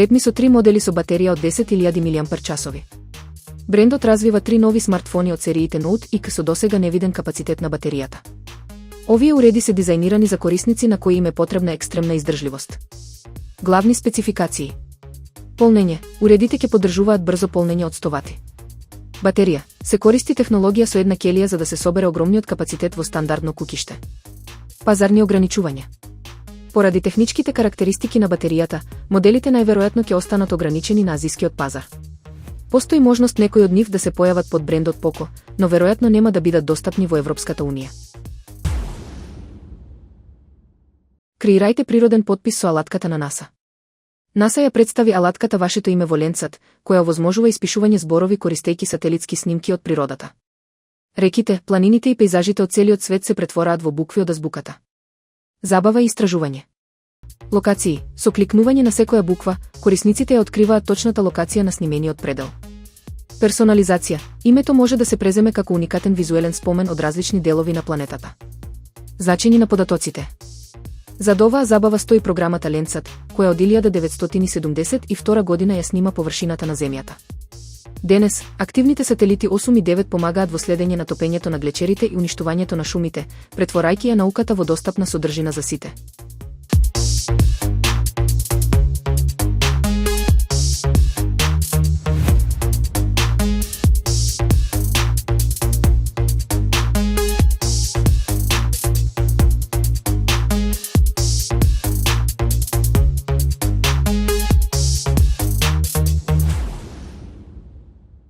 Redmi со 3 модели со батерија од 10.000 мАч. Брендот развива 3 нови смартфони од сериите Note и со досега невиден капацитет на батеријата. Овие уреди се дизајнирани за корисници на кои им е потребна екстремна издржливост. Главни спецификации. Полнење. Уредите ќе поддржуваат брзо полнење од 100 вати. Батерија. Се користи технологија со една келија за да се собере огромниот капацитет во стандардно кукиште. Пазарни ограничувања. Поради техничките карактеристики на батеријата, моделите најверојатно ќе останат ограничени на азискиот пазар. Постои можност некои од нив да се појават под брендот Poco, но веројатно нема да бидат достапни во Европската унија. Креирајте природен потпис со алатката на NASA. NASA ја представи алатката Вашето име во ленцат, која овозможува испишување зборови користејќи сателитски снимки од природата. Реките, планините и пејзажите од целиот свет се претвораат во букви од азбуката. Забава и истражување. Локации. Со кликнување на секоја буква, корисниците ја откриваат точната локација на снимениот предел. Персонализација. Името може да се преземе како уникатен визуелен спомен од различни делови на планетата. Значење на податоците. За оваа забава стои програмата Landsat, која од 1972 година ја снима површината на Земјата. Денес, активните сателити 8 и 9 помагаат во следење на топењето на глечерите и уништувањето на шумите, претворајќи ја науката во достапна содржина за сите.